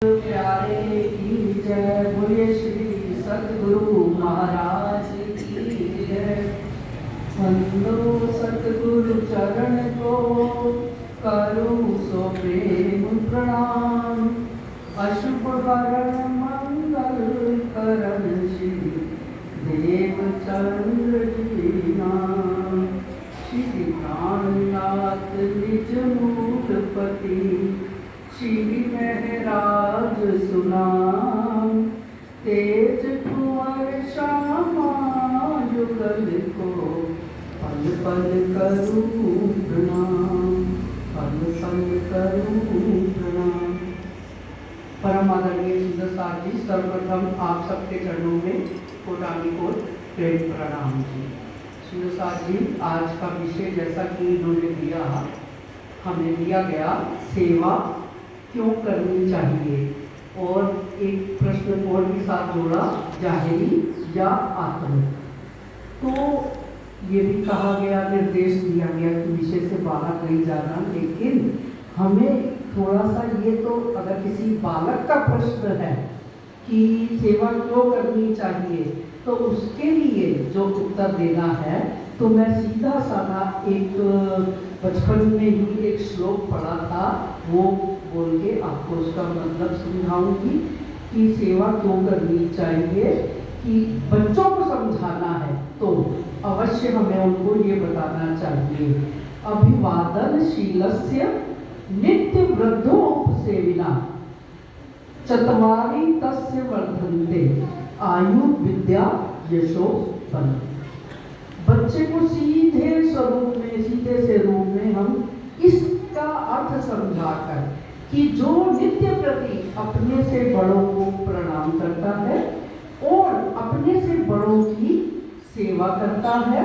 प्यारे की जय, बोलिए श्री सतगुरु महाराज की जय। वंदो सतगुरु चरण को, करो सो प्रेम प्रणाम। अशुभ हरण मंगल करण श्री देवचंद्र जी नाम। श्री प्राणनाथ निज मूलपति, श्री महराज सुनाम। तेज कुंवर श्यामा युगल को, पल पल करूं प्रणाम, पल पल करूं प्रणाम। परम आदरणीय सुंदर साथ जी, सर्वप्रथम आप सबके चरणों में कोटानी को प्रेम प्रणाम जी। सुंदर साथ जी, आज का विषय जैसा कि इन्होंने दिया, हमें दिया गया सेवा क्यों करनी चाहिए, और एक प्रश्न और के साथ जोड़ा, जाहिरी या आत्मिक। तो ये भी कहा गया, निर्देश दिया गया कि विषय से बाहर नहीं जाना, लेकिन हमें थोड़ा सा ये तो, अगर किसी बालक का प्रश्न है कि सेवा क्यों करनी चाहिए, तो उसके लिए जो उत्तर देना है, तो मैं सीधा साधा एक बचपन में ही एक श्लोक पढ़ा था, वो बोल के आपको उसका मतलब समझाऊंगी कि सेवा क्यों करनी चाहिए। कि बच्चों को समझाना है तो अवश्य हमें उनको ये बताना चाहिए, अभिवादनशीलस्य नित्य वृद्धोपसेविना चत्वारि तस्य वर्धन्ते आयु विद्या यशो बल। बच्चे को सीधे स्वरूप में, सीधे से रूप में हम इसका अर्थ समझाकर कि जो नित्य प्रति अपने से बड़ों को प्रणाम करता है और अपने से बड़ों की सेवा करता है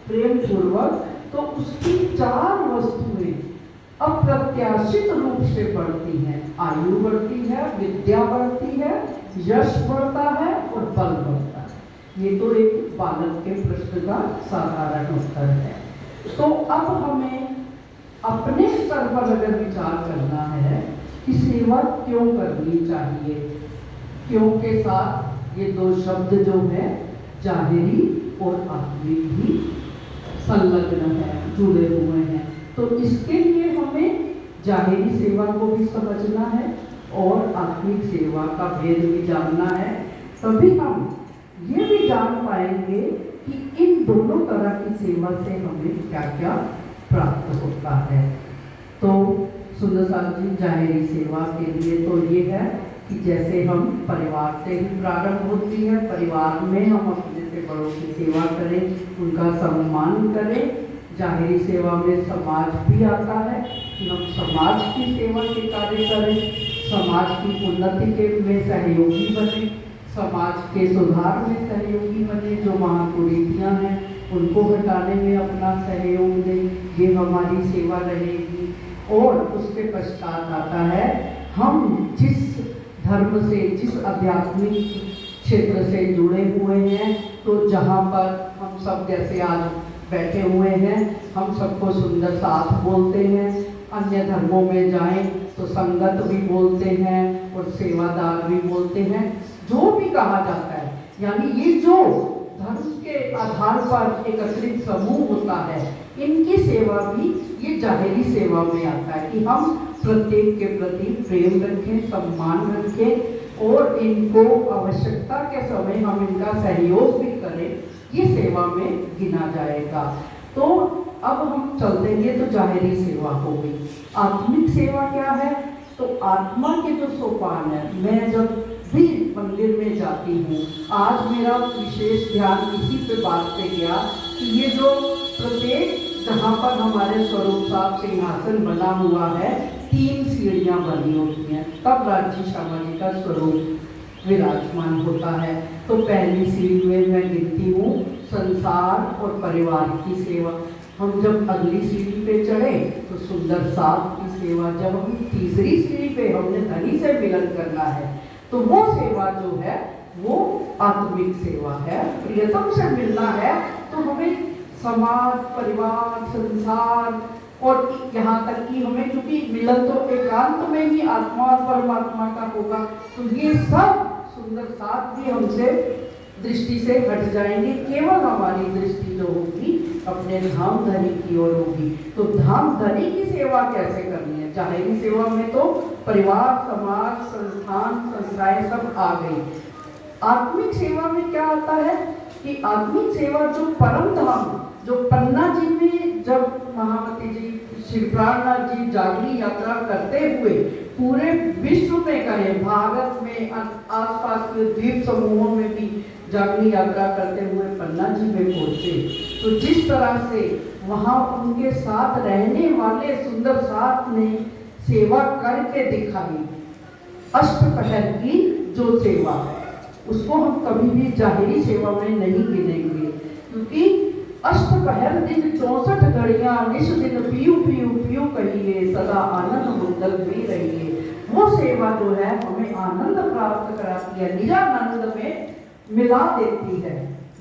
प्रेम पूर्वक, तो उसकी चार वस्तुएं अप्रत्याशित रूप से बढ़ती हैं। आयु बढ़ती है, विद्या बढ़ती है, यश बढ़ता है और बल बढ़ता है। ये तो एक बालक के प्रश्न का साधारण उत्तर है। तो अब हमें अपने स्तर पर अगर विचार करना है कि सेवा क्यों करनी चाहिए, क्यों के साथ ये दो शब्द जो है जाहिरी और आत्मिक भी संलग्न है, जुड़े हुए हैं। तो इसके लिए हमें जाहिरी सेवा को भी समझना है और आत्मिक सेवा का भेद भी जानना है। तभी हम ये भी जान पाएंगे कि इन दोनों तरह की सेवा से हमें क्या क्या प्राप्त होता है। तो सुंदर साथ जी, जाहिरी सेवा के लिए तो ये है कि जैसे हम परिवार से ही प्रारंभ होती है, परिवार में हम अपने से बड़ों की सेवा करें, उनका सम्मान करें। जाहिरी सेवा में समाज भी आता है कि हम समाज की सेवा के कार्य करें, समाज की उन्नति के में सहयोगी बने, समाज के सुधार में सहयोगी बने, जो वहाँ कुरीतियाँ हैं उनको हटाने में अपना सहयोग दें, ये हमारी सेवा रहेगी। और उसके पश्चात आता है, हम जिस धर्म से, जिस आध्यात्मिक क्षेत्र से जुड़े हुए हैं, तो जहाँ पर हम सब जैसे आज बैठे हुए हैं, हम सबको सुंदर साथ बोलते हैं। अन्य धर्मों में जाएं तो संगत भी बोलते हैं और सेवादार भी बोलते हैं, जो भी कहा जाता है। यानी ये जो धर्म के आधार पर एकत्रित समूह होता है, इनकी सेवा भी ये जाहिरी सेवा में आता है कि हम प्रत्येक के प्रति प्रेम रखें, सम्मान रखें और इनको आवश्यकता के समय हम इनका सहयोग भी करें, ये सेवा में गिना जाएगा। तो अब हम चलते हैं, तो जाहिरी सेवा हो गई। आत्मिक सेवा क्या है? तो आत्मा के जो सोपान है, मैं जब भी मंदिर में जाती हूँ, आज मेरा विशेष ध्यान इसी पे बात पे गया कि ये जो प्रत्येक जहाँ पर हमारे स्वरूप साहब सिंहासन बना हुआ है, 3 सीढ़ियाँ बनी होती हैं, तब राज्य श्यामा जी का स्वरूप विराजमान होता है। तो पहली सीढ़ी में मैं गिनती हूँ संसार और परिवार की सेवा। हम जब अगली सीढ़ी पे चढ़े तो सुंदर साथ की सेवा। जब हम तीसरी सीढ़ी पे हमने धनी से मिलन करना है, तो वो सेवा जो है वो आत्मिक सेवा है, प्रियतम से मिलना है। तो हमें समाज, परिवार, संसार और यहाँ तक कि हमें, क्योंकि मिलन तो एकांत में ही आत्मा और परमात्मा का होगा, तो ये सब सुंदर साथ भी हमसे दृष्टि से हट जाएंगे। केवल हमारी दृष्टि जो होगी अपने धाम धनी की ओर होगी। तो धाम धनी की सेवा कैसे करनी है? जाहिरी सेवा में तो परिवार, समाज, संस्थान, संस्थाएं सब आ गई। आत्मिक सेवा में क्या आता है कि आत्मिक सेवा जो परम धाम, जो पन्ना जी में जब महामती जी श्री प्राणनाथ जी जागरी यात्रा करते हुए पूरे विश्व में करें, भारत में आसपास के द्वीप समूहों में भी जागरी यात्रा करते हुए पन्ना जी में पहुंचे, तो जिस तरह से वहां उनके साथ रहने वाले सुंदर साथ ने सेवा करके दिखाई, अष्टपहर की जो सेवा, उसको हम कभी भी जाहिरी सेवा में नहीं गिनेंगे, क्योंकि अष्टपहर दिन 64 घड़ियां निश दिन पियू पियू पियू कहिए, सदा आनंद मंगल भी रहिए। वो सेवा जो है हमें आनंद प्राप्त कराती है, निरानंद में मिला देती है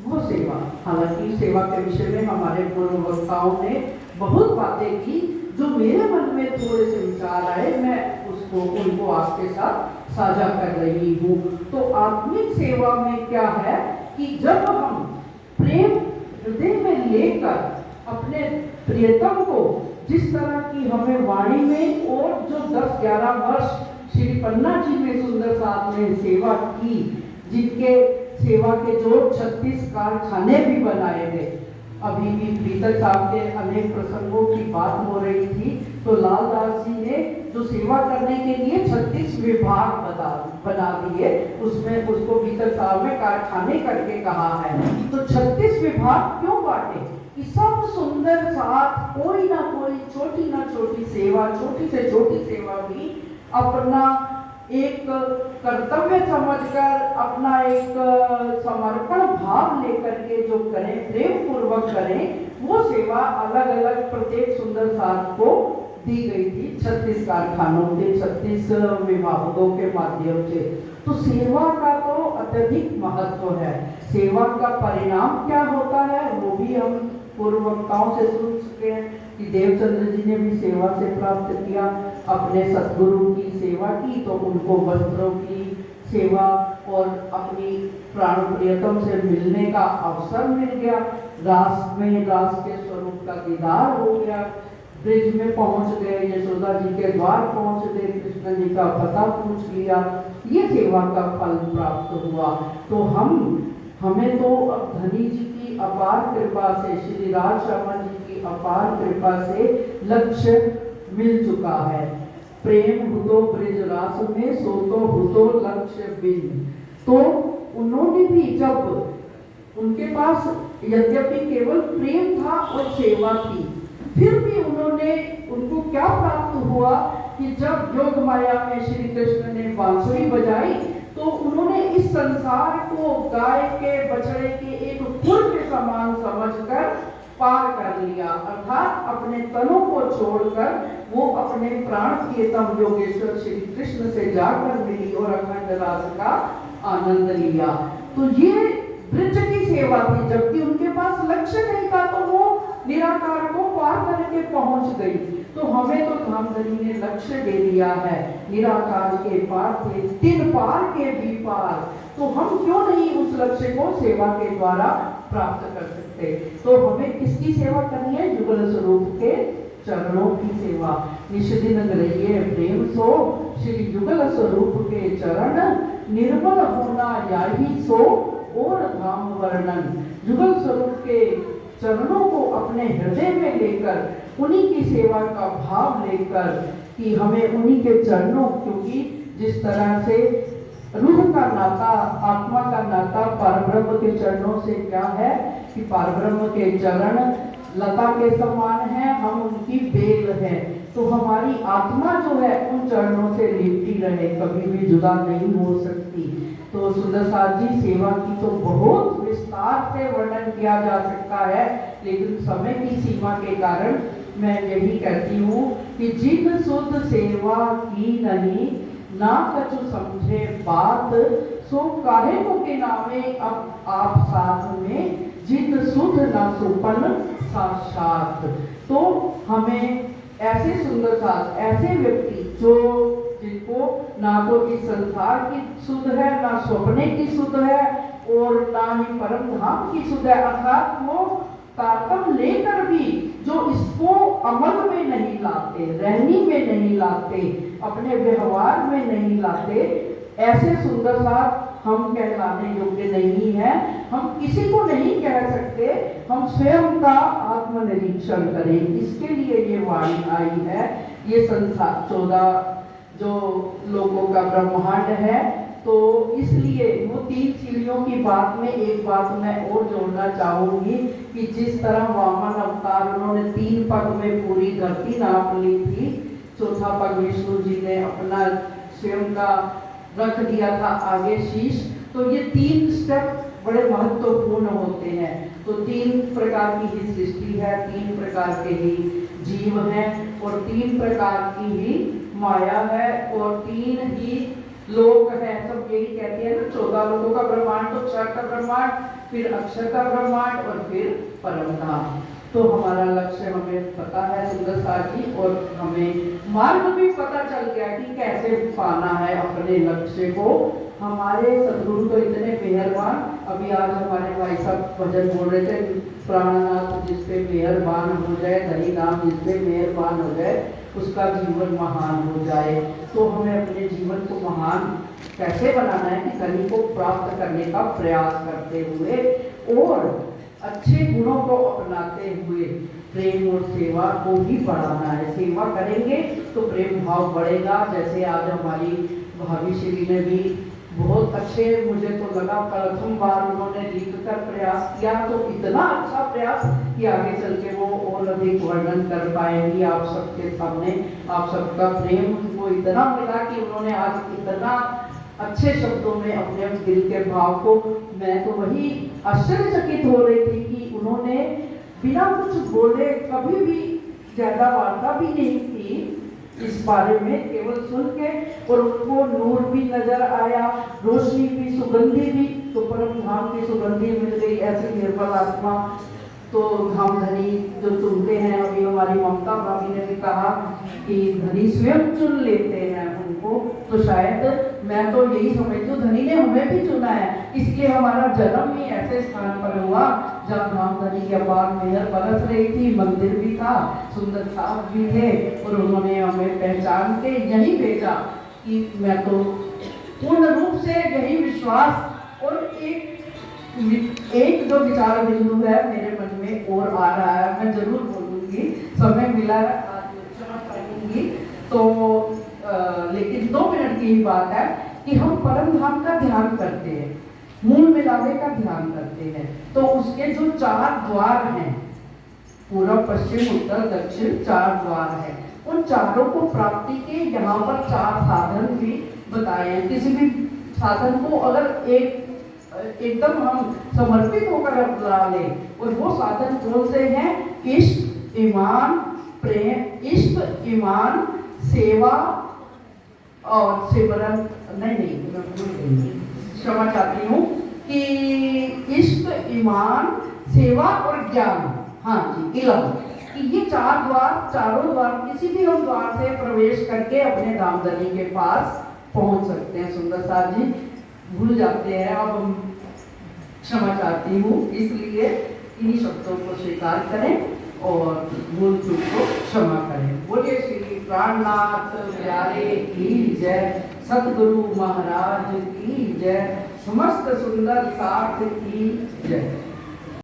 वो सेवा। हालांकि सेवा के विषय में हमारे पूर्व वक्ताओं ने बहुत बातें की, जो मेरे मन में थोड़े से विचार आए, मैं उसको उनको आपके साथ साझा कर रही हूँ। तो आत्मिक सेवा में क्या है कि जब हम प्रेम हृदय में लेकर अपने प्रियतम को, जिस तरह की हमें वाणी में और जो 10-11 वर्ष श्री पन्ना जी में सुंदर साथ ने सेवा की, जिनके सेवा के जो 36 कारखाने भी बनाए गए, अभी भी प्रीतम साहब के अनेक प्रसंगों की बात हो रही थी, तो लालदास जी ने जो सेवा करने के लिए 36 विभाग बना दिए, उसमें उसको प्रीतम साहब में कारखाने करके कहा है। तो 36 विभाग क्यों बांटे कि सब सुंदर साथ कोई ना कोई छोटी ना छोटी सेवा, छोटी से छोटी सेवा भी अपना एक कर्तव्य समझकर, अपना एक समर्पण भाव लेकर के जो करें, प्रेम पूर्वक करें, वो सेवा अलग अलग प्रत्येक सुंदर साथ को दी गई थी 36 कारखानों के 36 विभागों के माध्यम से। तो सेवा का तो अत्यधिक महत्व है। सेवा का परिणाम क्या होता है वो भी हम पूर्व वक्ताओं से सुन चुके हैं कि देवचंद्र जी ने भी सेवा से प्राप्त किया, अपने सतगुरु की सेवा की तो उनको वस्त्रों की सेवा और अपनी प्राण प्रियतम से मिलने का अवसर मिल गया, रास में रास के स्वरूप का दीदार हो गया, ब्रिज में पहुंच गए, यशोदा जी के द्वार पहुंच गए, कृष्ण जी का पता पूछ लिया, ये सेवा का फल प्राप्त हुआ। तो हमें तो अब धनी जी की अपार कृपा से, श्री राज शर्मा जी की अपार कृपा से लक्ष्य मिल चुका है। प्रेम हुतो ब्रिज रास में, सो तो हुतो लक्ष्य बिन। तो उन्होंने भी, जब उनके पास यद्यपि केवल प्रेम था और सेवा थी, फिर भी उनको क्या प्राप्त हुआ कि जब योग माया में श्री कृष्ण ने बांसुरी बजाई, तो उन्होंने इस संसार को गाय के बछड़े के एक फूल के समान समझकर पार कर लिया, अर्थात अपने तनों को छोड़कर वो अपने प्राण प्रियतम योगेश्वर श्री कृष्ण से जाकर मिली और अखंड रास का आनंद लिया। तो ये ब्रज की सेवा थी, जबकि उनके पास लक्ष्य नहीं था, तो वो निराकार को पार करके पहुंच गई। तो हमें तो धामधनी ने लक्ष्य दे दिया है, निराकार के पार थे, 3 पार के भी पार, तो हम क्यों नहीं उस लक्ष्य को सेवा के द्वारा प्राप्त कर सकते। तो हमें किसकी सेवा करनी है? युगल स्वरूप के चरणों की सेवा। निष्दिन ग्रहिए प्रेम सो, श्री युगल स्वरूप के चरण, निर्मल होना याही सो और धाम वर्णन। युगल स्वरूप के चरणों को अपने हृदय में लेकर, उन्हीं की सेवा का भाव लेकर कि हमें उन्हीं के चरणों, क्योंकि जिस तरह से रूह का नाता, आत्मा का नाता परब्रह्म के चरणों से क्या है कि परब्रह्म के चरण लता के समान है, हम उनकी बेल है, तो हमारी आत्मा जो है उन चरणों से लिपटी रहे, कभी भी जुदा नहीं हो सकती। तो सुंदर साथ जी सेवा की तो बहुत विस्तार से वर्णन किया जा सकता है, लेकिन समय की सीमा के कारण मैं यही कहती हूँ कि जिन शुद्ध सेवा की नहीं, ना कछु समझे बात, सो काहे को के नामे अब आप साथ में, जिन शुद्ध ना सुपन साक्षात। तो हमें ऐसे सुंदर साथ, ऐसे व्यक्ति जो जिनको ना तो इस संसार की सुध है, ना स्वप्ने की सुध है, और ना ही परम धाम की सुध है, अर्थात वो ताकत लेकर भी जो इसको अमल में नहीं लाते, रहनी में नहीं लाते, अपने व्यवहार में नहीं लाते, ऐसे सुंदर साथ हम कहलाने योग्य नहीं है। हम किसी को नहीं कह सकते, हम स्वयं का आत्मनिरीक्षण करें, इसके लिए ये वाणी आई है। ये संसार 14 जो लोगों का ब्रह्मांड है, तो इसलिए वो 3 सीढ़ियों की बात में एक बात मैं और जोड़ना चाहूंगी कि जिस तरह वामन अवतार उन्होंने 3 पग में पूरी धरती नाप ली थी, चौथा पग विष्णु जी ने अपना स्वयं का रख दिया था आगे शीश, तो ये 3 स्टेप बड़े महत्वपूर्ण होते हैं। तो 3 प्रकार की ही सृष्टि है, 3 प्रकार के ही जीव हैं, और 3 प्रकार की ही माया है, और 3 ही लोक है। सब यही कहते हैं ना, 14 लोगों का ब्रह्मांड, तो क्षर का ब्रह्मांड, फिर अक्षर का ब्रह्मांड, और फिर परम धाम। तो हमारा लक्ष्य हमें पता है सुंदर साथ जी, और हमें मार्ग भी पता चल गया कि कैसे पाना है अपने लक्ष्य को। हमारे सदगुरु तो इतने मेहरबान, अभी आज हमारे भाई साहब भजन बोल रहे थे, प्राणनाथ जिस पे मेहरबान हो जाए, धनी नाम जिस पे मेहरबान हो जाए, उसका जीवन महान हो जाए। तो हमें अपने जीवन को महान कैसे बनाना है कि धनी को प्राप्त करने का प्रयास करते हुए और अच्छे गुणों को अपनाते हुए प्रेम और सेवा को भी बढ़ाना है। सेवा करेंगे तो प्रेम भाव बढ़ेगा। जैसे आज हमारी भाभी श्री ने भी बहुत अच्छे, मुझे तो लगा प्रथम बार उन्होंने लिखकर प्रयास किया, तो इतना अच्छा प्रयास कि आगे चल के वो और अधिक वर्णन कर पाएंगी आप सबके सामने। आप सबका प्रेम उनको इतना मिला कि उन्होंने आज इतना अच्छे शब्दों में अपने दिल के भाव को, मैं तो वही आश्चर्यचकित हो रही थी कि उन्होंने बिना कुछ बोले, कभी भी ज्यादा वार्ता भी नहीं की इस बारे में, केवल सुन के, और उनको नूर भी नजर आया, रोशनी भी, सुगंधी भी, तो परम धाम की सुगंधी मिल गई, ऐसी निर्मल आत्मा। तो धाम धनी जो चुनते हैं, अभी हमारी ममता भाभी ने भी कहा कि धनी स्वयं चुन लेते हैं उनको, तो शायद मैं तो यही समझती हूँ धनी ने हमें भी चुना है, इसलिए हमारा जन्म ही ऐसे स्थान पर हुआ जहाँ धाम धनी के अपार मेहर बरस रही थी, मंदिर भी था, सुंदर साथ भी थे, और उन्होंने हमें पहचान के यही भेजा कि मैं तो पूर्ण रूप से यही विश्वास। और एक जो विचार बिंदु है मेरे मन में और आ रहा है, मैं जरूर बोलूंगी, समय मिला क्षमा करूंगी तो लेकिन 2 मिनट की ही बात है कि हम परम धाम का ध्यान करते हैं, मूल मिलावे का ध्यान करते हैं, तो उसके जो 4 द्वार हैं, पूर्व पश्चिम उत्तर दक्षिण 4 द्वार हैं, उन चारों को प्राप्ति के यहाँ पर 4 साधन भी बताए हैं। किसी भी साधन को अगर एकदम हम समर्पित होकर अपना ले, और वो साधन कौन से हैं? इष्ट, ईमान, प्रेम, इष्ट, ईमान, सेवा और सिमरन, नहीं मैं भूल गई, क्षमा चाहती हूँ, कि इष्ट, ईमान, सेवा और ज्ञान, हाँ जी, इलम, कि ये 4 द्वार, चारों द्वार, किसी भी हम द्वार से प्रवेश करके अपने धामधनी के पास पहुंच सकते हैं। सुंदर साथ जी भूल जाते हैं, अब हम क्षमा चाहती हूँ, इसलिए इन्हीं शब्दों को स्वीकार करें और भूल चूक को क्षमा करें। बोलिए श्री प्राणनाथ प्यारे की जय, सतगुरु महाराज की जय, समस्त सुंदर साथ की जय।